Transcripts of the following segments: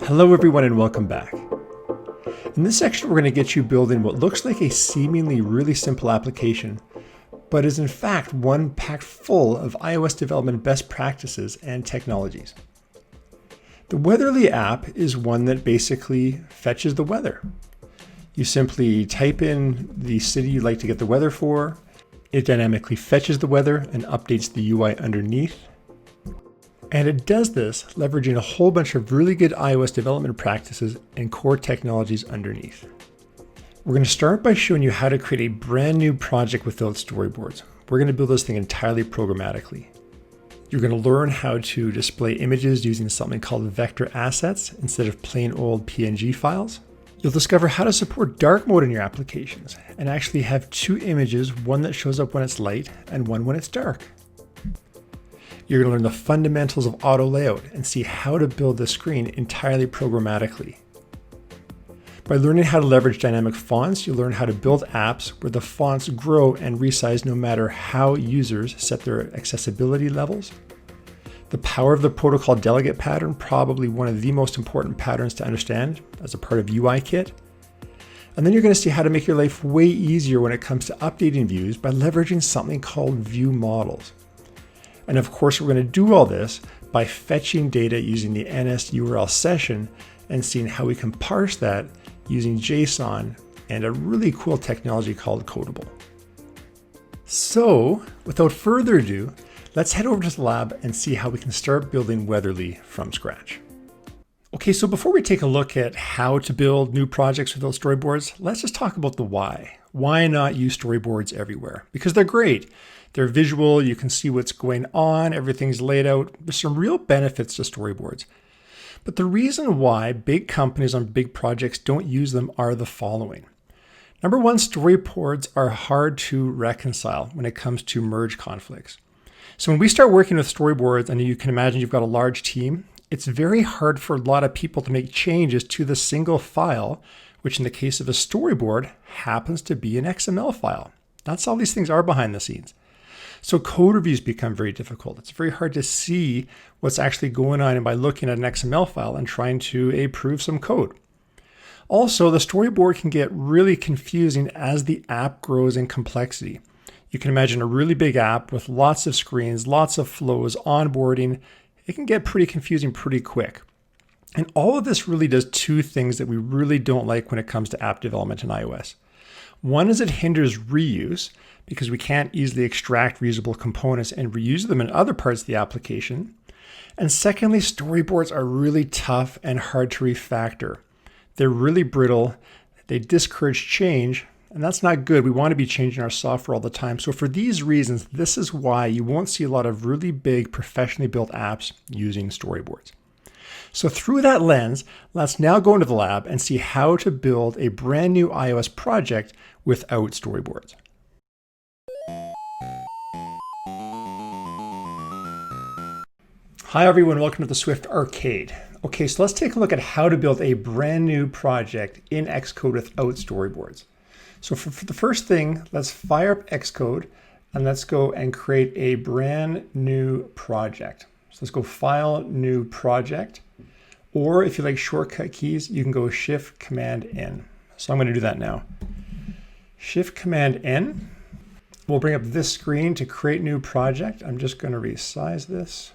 Hello everyone and welcome back. In this section we're going to get you building what looks like a seemingly really simple application, but is in fact one packed full of iOS development best practices and technologies. The Weathery app is one that basically fetches the weather. You simply type in the city you'd like to get the weather for, it dynamically fetches the weather and updates the UI underneath. And it does this leveraging a whole bunch of really good iOS development practices and core technologies underneath. We're going to start by showing you how to create a brand new project without storyboards. We're going to build this thing entirely programmatically. You're going to learn how to display images using something called vector assets instead of plain old PNG files. You'll discover how to support dark mode in your applications and actually have two images, one that shows up when it's light and one when it's dark. You're going to learn the fundamentals of AutoLayout and see how to build the screen entirely programmatically. By learning how to leverage dynamic fonts, you'll learn how to build apps where the fonts grow and resize no matter how users set their accessibility levels. The power of the protocol delegate pattern, probably one of the most important patterns to understand as a part of UI kit. And then you're going to see how to make your life way easier when it comes to updating views by leveraging something called view models. And of course, we're going to do all this by fetching data using the NSURL session and seeing how we can parse that using JSON and a really cool technology called Codable. So without further ado, let's head over to the lab and see how we can start building Weathery from scratch. Okay, so before we take a look at how to build new projects without storyboards, let's just talk about the why. Why not use storyboards everywhere? Because they're great. They're visual, you can see what's going on, everything's laid out. There's some real benefits to storyboards. But the reason why big companies on big projects don't use them are the following. Number one, storyboards are hard to reconcile when it comes to merge conflicts. So when we start working with storyboards, and you can imagine you've got a large team, it's very hard for a lot of people to make changes to the single file, which in the case of a storyboard happens to be an XML file. That's all these things are behind the scenes. So code reviews become very difficult. It's very hard to see what's actually going on by looking at an XML file and trying to approve some code. Also, the storyboard can get really confusing as the app grows in complexity. You can imagine a really big app with lots of screens, lots of flows, onboarding. It can get pretty confusing pretty quick. And all of this really does two things that we really don't like when it comes to app development in iOS. One is it hinders reuse because we can't easily extract reusable components and reuse them in other parts of the application. And secondly, storyboards are really tough and hard to refactor. They're really brittle, they discourage change, and that's not good. We want to be changing our software all the time. So for these reasons, this is why you won't see a lot of really big professionally built apps using storyboards. So through that lens, let's now go into the lab and see how to build a brand new iOS project without storyboards. Hi everyone, welcome to the Swift Arcade. Okay, so let's take a look at how to build a brand new project in Xcode without storyboards. So for the first thing, let's fire up Xcode and let's go and create a brand new project. So let's go File, New Project. Or if you like shortcut keys, you can go Shift Command N. So I'm going to do that now. Shift Command N. We'll bring up this screen to create new project. I'm just going to resize this.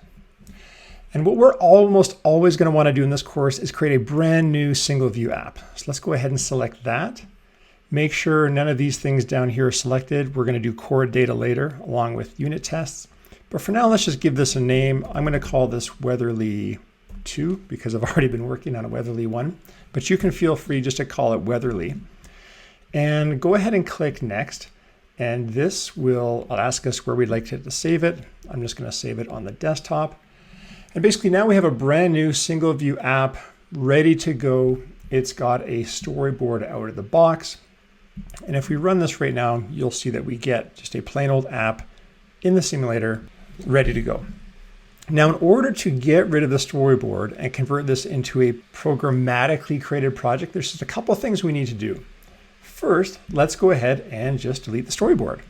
And what we're almost always going to want to do in this course is create a brand new single view app. So let's go ahead and select that. Make sure none of these things down here are selected. We're going to do core data later along with unit tests. But for now, let's just give this a name. I'm going to call this Weathery 2 because I've already been working on a Weathery 1. But you can feel free just to call it Weathery. And go ahead and click Next. And this will ask us where we'd like to save it. I'm just going to save it on the desktop. And basically now we have a brand new single view app ready to go. It's got a storyboard out of the box. And if we run this right now, you'll see that we get just a plain old app in the simulator ready to go. Now, in order to get rid of the storyboard and convert this into a programmatically created project, there's just a couple of things we need to do. First, let's go ahead and just delete the storyboard.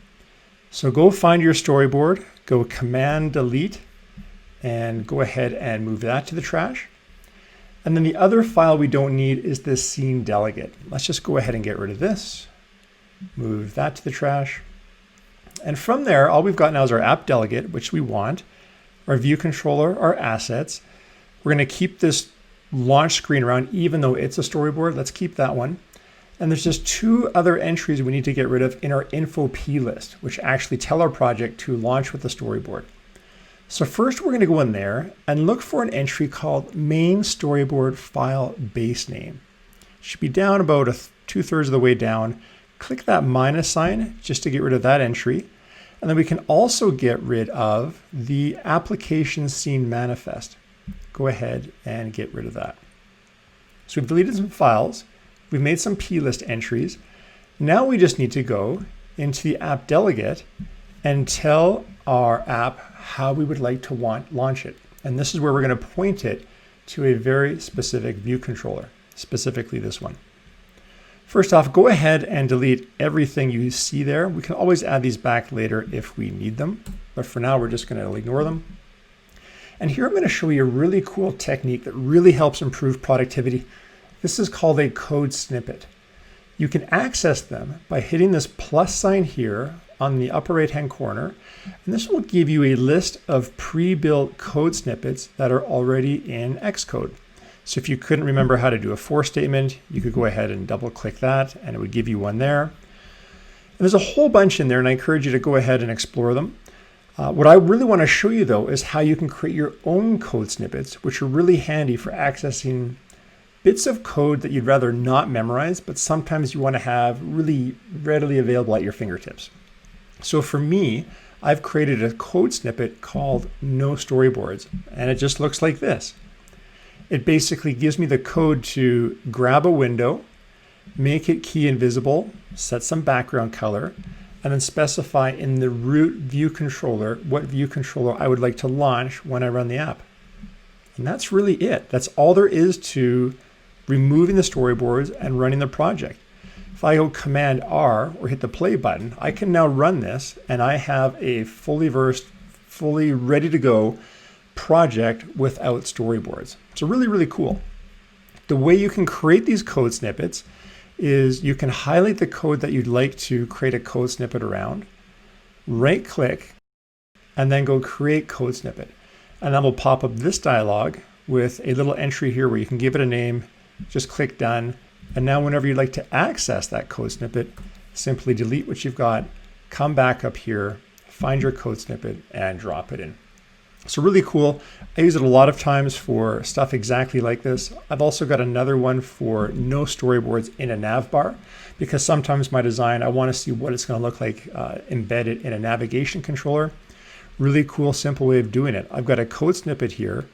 So go find your storyboard, go Command Delete, and go ahead and move that to the trash. And then the other file we don't need is this scene delegate. Let's just go ahead and get rid of this. Move that to the trash. And from there, all we've got now is our app delegate, which we want, our view controller, our assets. We're going to keep this launch screen around, even though it's a storyboard. Let's keep that one. And there's just two other entries we need to get rid of in our info P list, which actually tell our project to launch with the storyboard. So first we're going to go in there and look for an entry called main storyboard file base name. It should be down about 2/3 of the way down. Click that minus sign just to get rid of that entry. And then we can also get rid of the application scene manifest. Go ahead and get rid of that. So we've deleted some files. We've made some plist entries. Now we just need to go into the app delegate and tell our app how we would like to launch it. And this is where we're going to point it to a very specific view controller, specifically this one. First off, go ahead and delete everything you see there. We can always add these back later if we need them, but for now we're just going to ignore them. And here I'm going to show you a really cool technique that really helps improve productivity. This is called a code snippet. You can access them by hitting this plus sign here on the upper right-hand corner, and this will give you a list of pre-built code snippets that are already in Xcode. So if you couldn't remember how to do a for statement, you could go ahead and double-click that, and it would give you one there. And there's a whole bunch in there, and I encourage you to go ahead and explore them. What I really want to show you, though, is how you can create your own code snippets, which are really handy for accessing bits of code that you'd rather not memorize, but sometimes you want to have really readily available at your fingertips. So for me, I've created a code snippet called No Storyboards, and it just looks like this. It basically gives me the code to grab a window, make it key invisible, set some background color, and then specify in the root view controller what view controller I would like to launch when I run the app. And that's really it. That's all there is to removing the storyboards and running the project. If I go Command R or hit the play button, I can now run this and I have a fully versed, fully ready to go project without storyboards. So really, really cool. The way you can create these code snippets is you can highlight the code that you'd like to create a code snippet around, right click, and then go create code snippet. And that will pop up this dialog with a little entry here where you can give it a name, just click done. And now whenever you'd like to access that code snippet, simply delete what you've got, come back up here, find your code snippet and drop it in. So really cool. I use it a lot of times for stuff exactly like this. I've also got another one for no storyboards in a nav bar, because sometimes my design, I want to see what it's going to look like embedded in a navigation controller. Really cool, simple way of doing it. I've got a code snippet here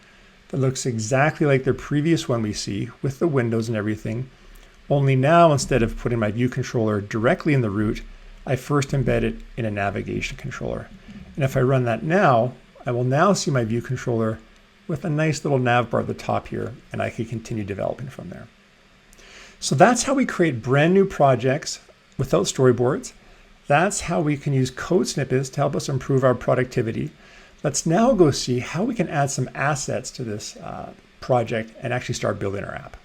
that looks exactly like the previous one we see with the windows and everything. Only now, instead of putting my view controller directly in the root, I first embed it in a navigation controller. And if I run that now, I will now see my view controller with a nice little nav bar at the top here, and I can continue developing from there. So that's how we create brand new projects without storyboards. That's how we can use code snippets to help us improve our productivity. Let's now go see how we can add some assets to this project and actually start building our app.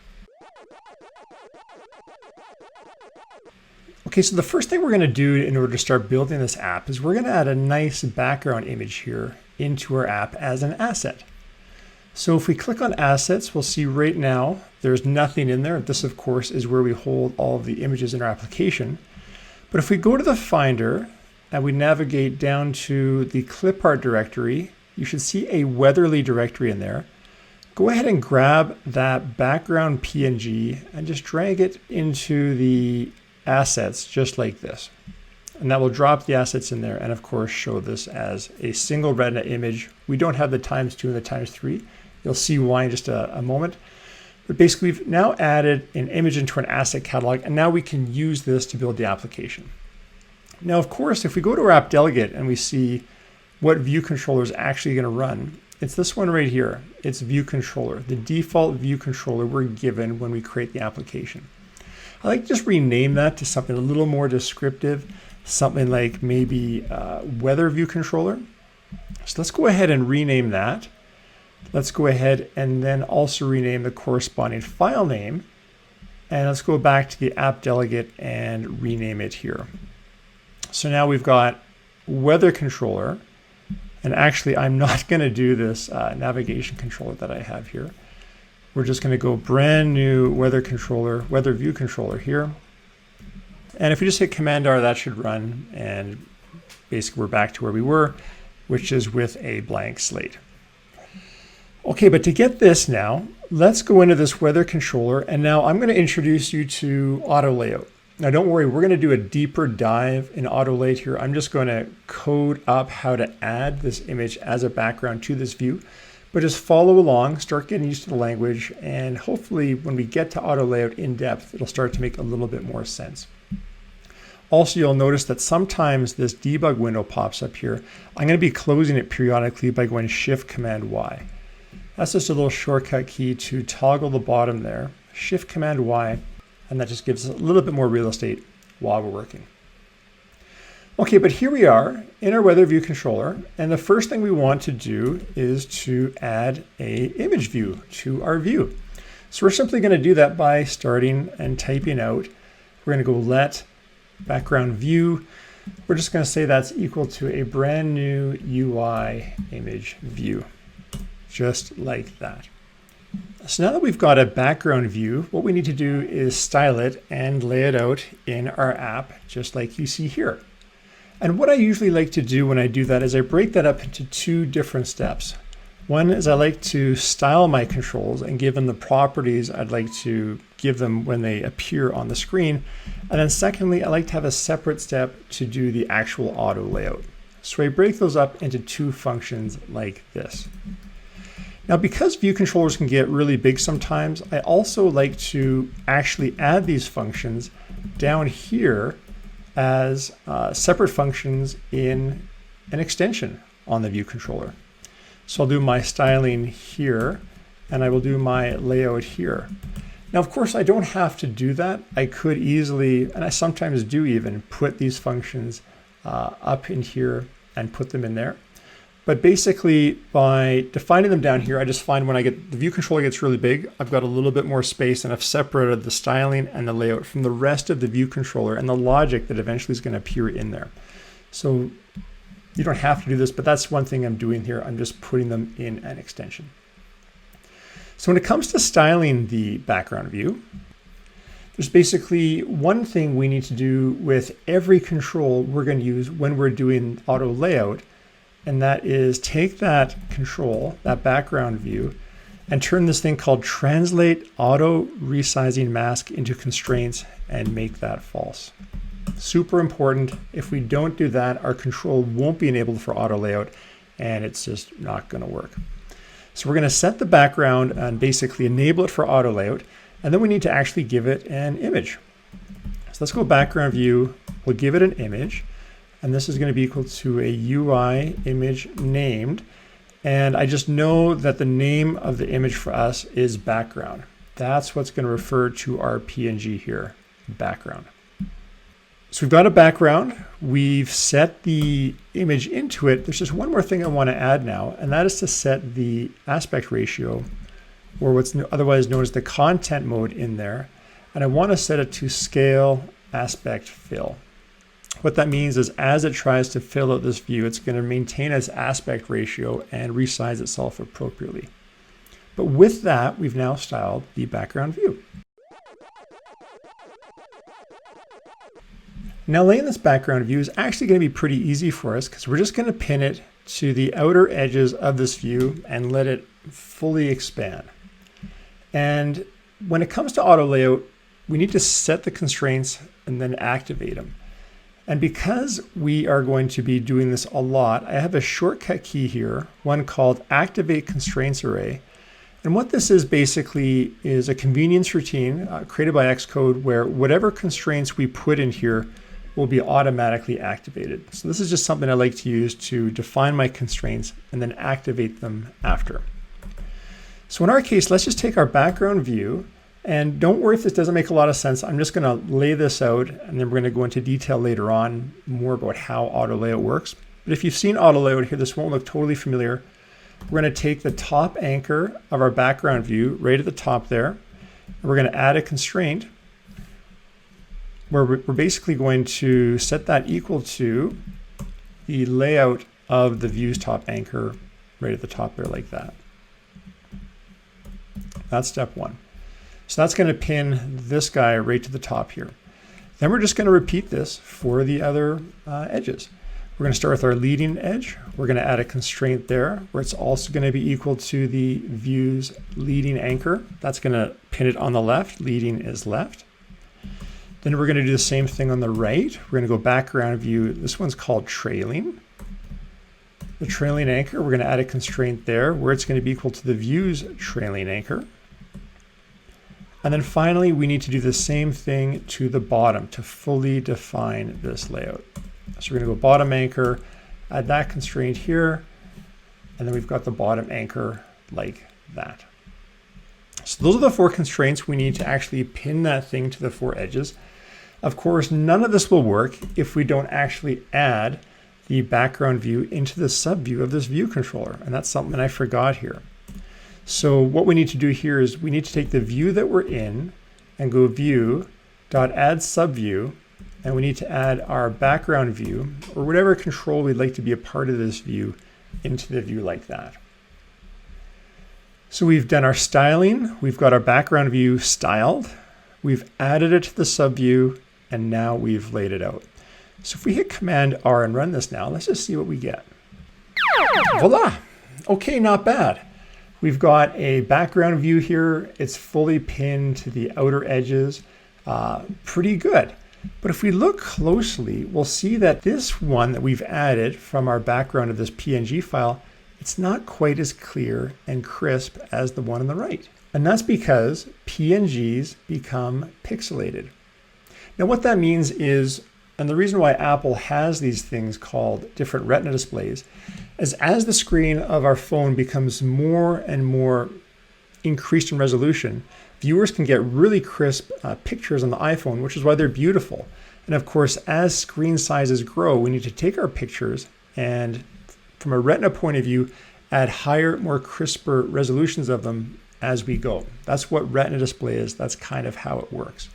Okay, so the first thing we're going to do in order to start building this app is we're going to add a nice background image here into our app as an asset. So if we click on assets, we'll see right now there's nothing in there. This, of course, is where we hold all of the images in our application. But if we go to the Finder and we navigate down to the clip art directory, you should see a Weathery directory in there. Go ahead and grab that background PNG and just drag it into the assets just like this. And that will drop the assets in there and of course show this as a single retina image. We don't have the ×2 and the ×3. You'll see why in just a moment. But basically we've now added an image into an asset catalog, and now we can use this to build the application. Now of course if we go to our app delegate and we see what view controller is actually going to run, it's this one right here. It's view controller, the default view controller we're given when we create the application. I like to just rename that to something a little more descriptive, something like maybe weather view controller. So let's go ahead and rename that. Let's go ahead and then also rename the corresponding file name. And let's go back to the app delegate and rename it here. So now we've got weather controller. And actually, I'm not going to do this navigation controller that I have here. We're just going to go brand new weather controller, weather view controller here. And if we just hit Command R, that should run. And basically, we're back to where we were, which is with a blank slate. Okay, but to get this now, let's go into this weather controller. And now I'm going to introduce you to AutoLayout. Now, don't worry, we're going to do a deeper dive in AutoLayout here. I'm just going to code up how to add this image as a background to this view. But just follow along, start getting used to the language, and hopefully when we get to AutoLayout in depth, it'll start to make a little bit more sense. Also, you'll notice that sometimes this debug window pops up here. I'm going to be closing it periodically by going Shift Command Y. That's just a little shortcut key to toggle the bottom there. Shift Command Y, and that just gives us a little bit more real estate while we're working. Okay, but here we are in our weather view controller, and the first thing we want to do is to add a image view to our view. So we're simply going to do that by starting and typing out. We're going to go let background view. We're just going to say that's equal to a brand new UI image view, just like that. So now that we've got a background view, what we need to do is style it and lay it out in our app, just like you see here. And what I usually like to do when I do that is I break that up into two different steps. One is I like to style my controls and give them the properties I'd like to give them when they appear on the screen. And then secondly, I like to have a separate step to do the actual auto layout. So I break those up into two functions like this. Now, because view controllers can get really big sometimes, I also like to actually add these functions down here as separate functions in an extension on the view controller. So I'll do my styling here, and I will do my layout here. Now, of course, I don't have to do that. I could easily, and I sometimes do even, put these functions up in here and put them in there. But basically, by defining them down here, I just find when the view controller gets really big, I've got a little bit more space, and I've separated the styling and the layout from the rest of the view controller and the logic that eventually is going to appear in there. So you don't have to do this, but that's one thing I'm doing here. I'm just putting them in an extension. So when it comes to styling the background view, there's basically one thing we need to do with every control we're going to use when we're doing auto layout. And that is take that control, that background view, and turn this thing called translate auto resizing mask into constraints and make that false. Super important. If we don't do that, our control won't be enabled for auto layout, and it's just not going to work. So we're going to set the background and basically enable it for auto layout, and then we need to actually give it an image. So let's go background view. We'll give it an image. And this is going to be equal to a UI image named. And I just know that the name of the image for us is background. That's what's going to refer to our PNG here, background. So we've got a background. We've set the image into it. There's just one more thing I want to add now, and that is to set the aspect ratio, or what's otherwise known as the content mode in there. And I want to set it to scale aspect fill. What that means is as it tries to fill out this view, it's going to maintain its aspect ratio and resize itself appropriately. But with that, we've now styled the background view. Now laying this background view is actually going to be pretty easy for us because we're just going to pin it to the outer edges of this view and let it fully expand. And when it comes to auto layout, we need to set the constraints and then activate them. And because we are going to be doing this a lot, I have a shortcut key here, one called Activate Constraints Array. And what this is basically is a convenience routine created by Xcode where whatever constraints we put in here will be automatically activated. So this is just something I like to use to define my constraints and then activate them after. So in our case, let's just take our background view. And don't worry if this doesn't make a lot of sense. I'm just going to lay this out, and then we're going to go into detail later on more about how auto layout works. But if you've seen auto layout here, this won't look totally familiar. we're going to take the top anchor of our background view right at the top there, and we're going to add a constraint where we're basically going to set that equal to the layout of the view's top anchor right at the top there like that. That's step one. So that's going to pin this guy right to the top here. Then we're just going to repeat this for the other edges. We're going to start with our leading edge. We're going to add a constraint there where it's also going to be equal to the view's leading anchor. That's going to pin it on the left. Leading is left. Then we're going to do the same thing on the right. We're going to go background view. This one's called trailing. The trailing anchor, we're going to add a constraint there where it's going to be equal to the view's trailing anchor. And then finally, we need to do the same thing to the bottom to fully define this layout. So we're going to go bottom anchor, add that constraint here, and then we've got the bottom anchor like that. So those are the 4 constraints we need to actually pin that thing to the 4 edges. Of course, none of this will work if we don't actually add the background view into the subview of this view controller. And that's something I forgot here. So what we need to do here is we need to take the view that we're in and go view.add subview, and we need to add our background view or whatever control we'd like to be a part of this view into the view like that. So we've done our styling, we've got our background view styled, we've added it to the subview, and now we've laid it out. So if we hit Command R and run this now, let's just see what we get. Voila! Okay, not bad. We've got a background view here. It's fully pinned to the outer edges. Pretty good. But if we look closely, we'll see that this one that we've added from our background of this PNG file, it's not quite as clear and crisp as the one on the right. And that's because PNGs become pixelated. Now what that means is, and the reason why Apple has these things called different retina displays, is as the screen of our phone becomes more and more increased in resolution, viewers can get really crisp pictures on the iPhone, which is why they're beautiful. And of course, as screen sizes grow, we need to take our pictures and, from a retina point of view, add higher, more crisper resolutions of them as we go. That's what retina display is. That's kind of how it works.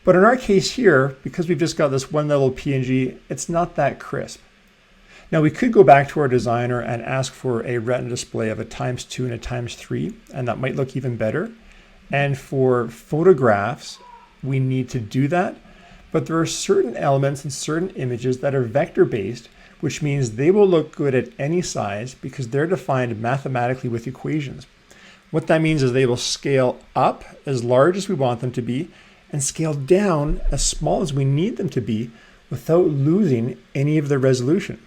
But in our case here, because we've just got this one level PNG, it's not that crisp. Now we could go back to our designer and ask for a retina display of a ×2 and a ×3, and that might look even better. And for photographs, we need to do that. But there are certain elements and certain images that are vector-based, which means they will look good at any size because they're defined mathematically with equations. What that means is they will scale up as large as we want them to be and scale down as small as we need them to be without losing any of their resolution.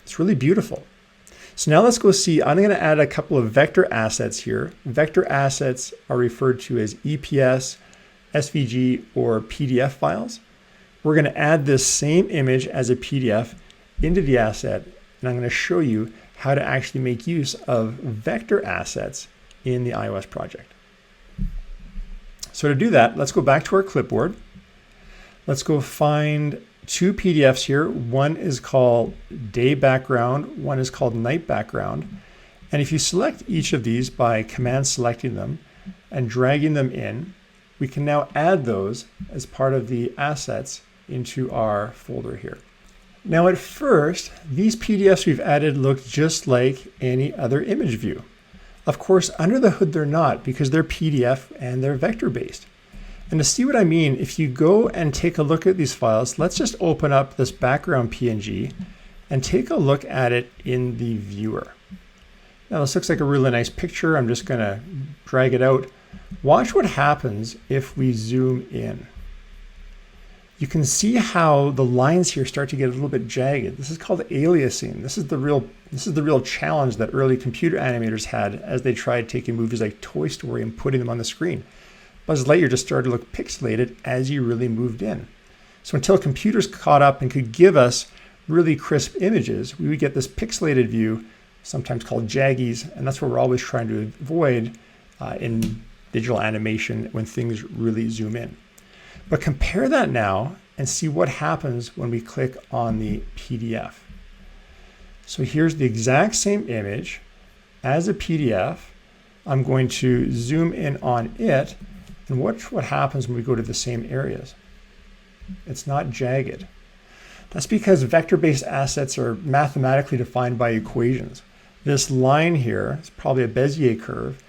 It's really beautiful. So now let's go see, I'm going to add a couple of vector assets here. Vector assets are referred to as EPS, SVG, or PDF files. We're going to add this same image as a PDF into the asset, and I'm going to show you how to actually make use of vector assets in the iOS project. So to do that, let's go back to our clipboard. Let's go find 2 PDFs here. One is called day background, one is called night background. And if you select each of these by command selecting them and dragging them in, we can now add those as part of the assets into our folder here. Now at first, these PDFs we've added look just like any other image view. Of course, under the hood they're not, because they're PDF and they're vector-based. And to see what I mean, if you go and take a look at these files, let's just open up this background PNG and take a look at it in the viewer. Now this looks like a really nice picture. I'm just going to drag it out. Watch what happens if we zoom in. You can see how the lines here start to get a little bit jagged. This is called aliasing. This is the real challenge that early computer animators had as they tried taking movies like Toy Story and putting them on the screen. Buzz Lightyear just started to look pixelated as you really moved in. So until computers caught up and could give us really crisp images, we would get this pixelated view, sometimes called jaggies, and that's what we're always trying to avoid in digital animation when things really zoom in. But compare that now and see what happens when we click on the PDF. So here's the exact same image, as a PDF. I'm going to zoom in on it and watch what happens when we go to the same areas. It's not jagged. That's because vector-based assets are mathematically defined by equations. This line here, it's probably a Bezier curve,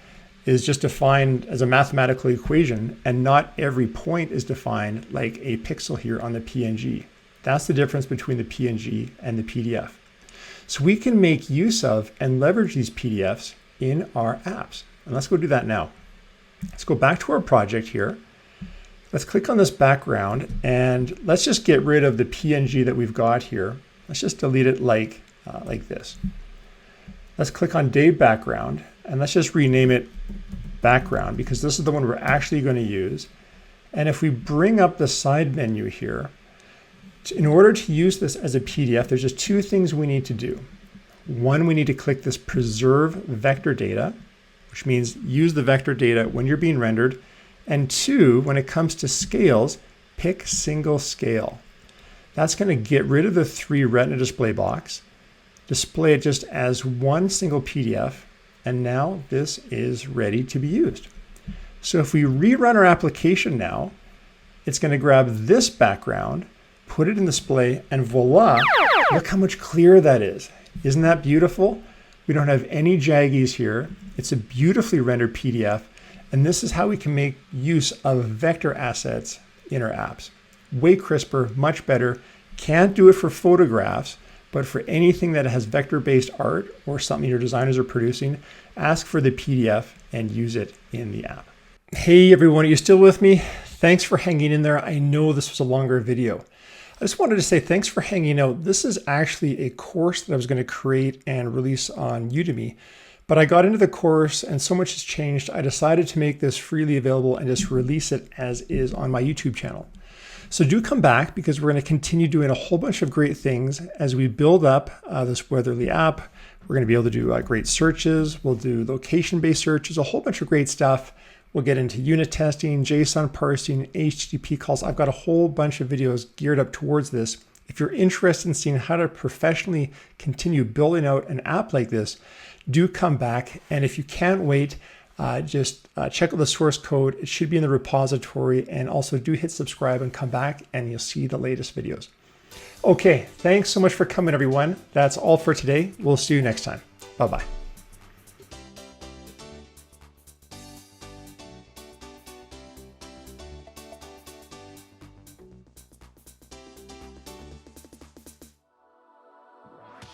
is just defined as a mathematical equation, and not every point is defined like a pixel here on the PNG. That's the difference between the PNG and the PDF. So we can make use of and leverage these PDFs in our apps. And let's go do that now. Let's go back to our project here. Let's click on this background and let's just get rid of the PNG that we've got here. Let's just delete it like this. Let's click on Dave background and let's just rename it background because this is the one we're actually going to use. And if we bring up the side menu here, in order to use this as a PDF, there's just two things we need to do. One, we need to click this preserve vector data, which means use the vector data when you're being rendered. And two, when it comes to scales, pick single scale. That's going to get rid of the 3 retina display box, display it just as one single PDF, and now this is ready to be used. So if we rerun our application now, it's going to grab this background, put it in display, and voila, look how much clearer that is. Isn't that beautiful? We don't have any jaggies here. It's a beautifully rendered PDF, and this is how we can make use of vector assets in our apps. Way crisper, much better. Can't do it for photographs, but for anything that has vector-based art or something your designers are producing, ask for the PDF and use it in the app. Hey everyone, are you still with me? Thanks for hanging in there. I know this was a longer video. I just wanted to say thanks for hanging out. This is actually a course that I was going to create and release on Udemy, but I got into the course and so much has changed. I decided to make this freely available and just release it as is on my YouTube channel. So do come back because we're going to continue doing a whole bunch of great things as we build up this Weathery app. We're going to be able to do great searches. We'll do location-based searches, a whole bunch of great stuff. We'll get into unit testing, JSON parsing, HTTP calls. I've got a whole bunch of videos geared up towards this. If you're interested in seeing how to professionally continue building out an app like this, do come back. And if you can't wait, just check out the source code. It should be in the repository, and also do hit subscribe and come back and you'll see the latest videos. Okay, thanks so much for coming, everyone. That's all for today. We'll see you next time. Bye-bye.